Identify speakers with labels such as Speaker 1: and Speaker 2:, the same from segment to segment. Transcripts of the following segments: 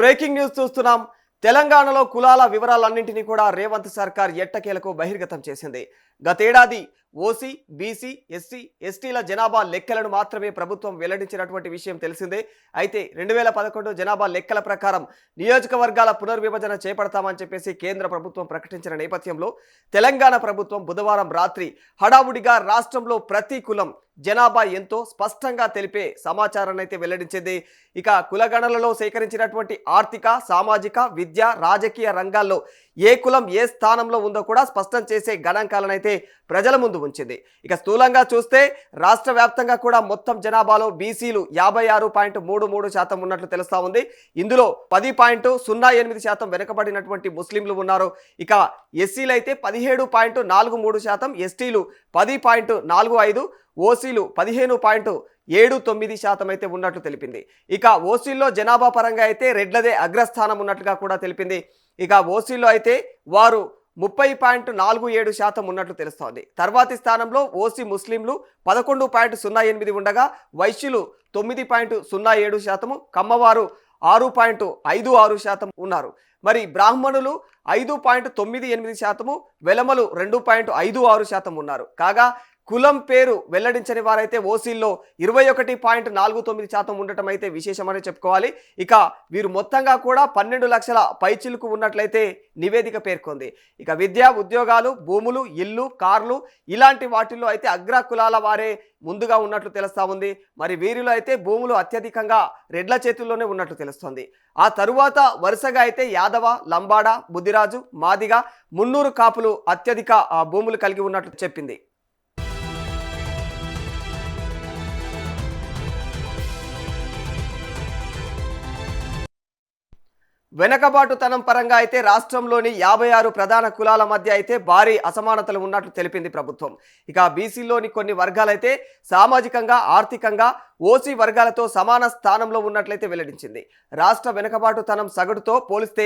Speaker 1: Breaking news చూస్తున్నాం. తెలంగాణలో కులాల వివరాలన్నింటినీ కూడా రేవంత్ సర్కార్ ఎట్టకేలకు బహిర్గతం చేసింది. గతేడాది ఓసీ, బీసీ, ఎస్సీ, ఎస్టీల జనాభా లెక్కలను మాత్రమే ప్రభుత్వం వెల్లడించినటువంటి విషయం తెలిసిందే. అయితే 2011 జనాభా లెక్కల ప్రకారం నియోజకవర్గాల పునర్విభజన చేపడతామని చెప్పేసి కేంద్ర ప్రభుత్వం ప్రకటించిన నేపథ్యంలో తెలంగాణ ప్రభుత్వం బుధవారం రాత్రి హడావుడిగా రాష్ట్రంలో ప్రతి కులం జనాభా ఎంతో స్పష్టంగా తెలిపే సమాచారాన్ని అయితే వెల్లడించింది. ఇక కులగణనలో సేకరించినటువంటి ఆర్థిక, సామాజిక, విద్య, రాజకీయ రంగాల్లో ఏ కులం ఏ స్థానంలో ఉందో కూడా స్పష్టం చేసే గణాంకాలను అయితే ప్రజల ముందు ఉంచింది. ఇక స్థూలంగా చూస్తే రాష్ట్ర వ్యాప్తంగా కూడా మొత్తం జనాభాలో బీసీలు 56.33% ఉన్నట్లు తెలుస్తా ఉంది. ఇందులో 10.08% వెనుకబడినటువంటి ముస్లింలు ఉన్నారు. ఇక ఎస్సీలు అయితే 17.43%, ఎస్టీలు 10.45%, ఓసీలు 15.79% అయితే ఉన్నట్లు తెలిపింది. ఇక ఓసీల్లో జనాభా పరంగా అయితే రెడ్లదే అగ్రస్థానం ఉన్నట్లుగా కూడా తెలిపింది. ఇక ఓసీల్లో అయితే వారు 30.47% ఉన్నట్లు తెలుస్తోంది. తర్వాతి స్థానంలో ఓసీ ముస్లింలు 11.08 ఉండగా వైశ్యులు 9.07%, కమ్మవారు 6.56% ఉన్నారు. మరి బ్రాహ్మణులు 5.98%, వెలమలు 2.56% ఉన్నారు. కాగా కులం పేరు వెల్లడించని వారైతే ఓసీల్లో 21.49% ఉండటం అయితే విశేషమని చెప్పుకోవాలి. ఇక వీరు మొత్తంగా కూడా 12 లక్షల పైచిలుకు ఉన్నట్లయితే నివేదిక పేర్కొంది. ఇక విద్య, ఉద్యోగాలు, భూములు, ఇల్లు, కార్లు ఇలాంటి వాటిల్లో అయితే అగ్ర కులాల వారే ముందుగా ఉన్నట్లు తెలుస్తా ఉంది. మరి వీరిలో అయితే భూములు అత్యధికంగా రెడ్ల చేతుల్లోనే ఉన్నట్లు తెలుస్తోంది. ఆ తరువాత వరుసగా అయితే యాదవ, లంబాడ, బుద్ధిరాజు, మాదిగ, మున్నూరు కాపులు అత్యధిక భూములు కలిగి ఉన్నట్లు చెప్పింది. వెనకబాటుతనం పరంగా అయితే రాష్ట్రంలోని 56 ప్రధాన కులాల మధ్య అయితే భారీ అసమానతలు ఉన్నట్లు తెలిపింది ప్రభుత్వం. ఇక బీసీలోని కొన్ని వర్గాలైతే సామాజికంగా, ఆర్థికంగా ఓసీ వర్గాలతో సమాన స్థానంలో ఉన్నట్లయితే వెల్లడించింది. రాష్ట్ర వెనుకబాటుతనం సగటుతో పోలిస్తే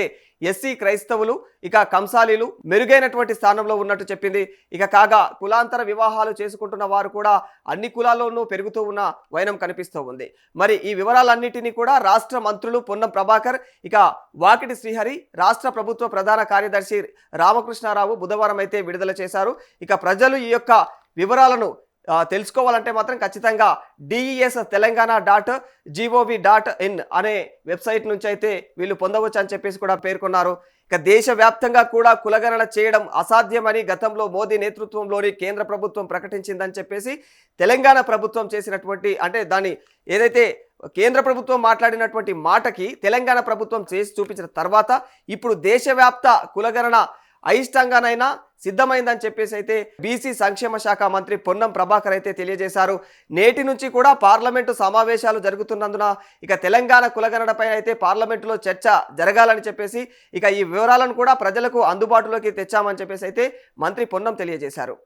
Speaker 1: ఎస్సీ, క్రైస్తవులు, ఇక కంసాలీలు మెరుగైనటువంటి స్థానంలో ఉన్నట్టు చెప్పింది. ఇక కాగా కులాంతర వివాహాలు చేసుకుంటున్న వారు కూడా అన్ని కులాల్లోనూ పెరుగుతూ ఉన్న వైనం కనిపిస్తూ ఉంది. మరి ఈ వివరాలన్నింటినీ కూడా రాష్ట్ర మంత్రులు పొన్నం ప్రభాకర్, ఇక వాకిటి శ్రీహరి, రాష్ట్ర ప్రభుత్వ ప్రధాన కార్యదర్శి రామకృష్ణారావు బుధవారం అయితే విడుదల చేశారు. ఇక ప్రజలు ఈ యొక్క వివరాలను తెలుసుకోవాలంటే మాత్రం ఖచ్చితంగా DES-telangana.gov.in అనే వెబ్సైట్ నుంచి అయితే వీళ్ళు పొందవచ్చు అని చెప్పేసి కూడా పేర్కొన్నారు. ఇక దేశవ్యాప్తంగా కూడా కులగణన చేయడం అసాధ్యమని గతంలో మోదీ నేతృత్వంలోని కేంద్ర ప్రభుత్వం ప్రకటించిందని చెప్పేసి తెలంగాణ ప్రభుత్వం చేసినటువంటి దాన్ని ఏదైతే కేంద్ర ప్రభుత్వం మాట్లాడినటువంటి మాటకి తెలంగాణ ప్రభుత్వం చేసి చూపించిన తర్వాత ఇప్పుడు దేశవ్యాప్త కులగణన అయిష్టంగానైనా సిద్ధమైందని చెప్పేసి అయితే బీసీ సంక్షేమ శాఖ మంత్రి పొన్నం ప్రభాకర్ అయితే తెలియజేశారు. నేటి నుంచి కూడా పార్లమెంటు సమావేశాలు జరుగుతున్నందున ఇక తెలంగాణ కులగణనపై అయితే పార్లమెంటులో చర్చ జరగాలని చెప్పేసి ఇక ఈ వివరాలను కూడా ప్రజలకు అందుబాటులోకి తెచ్చామని చెప్పేసి అయితే మంత్రి పొన్నం తెలియజేశారు.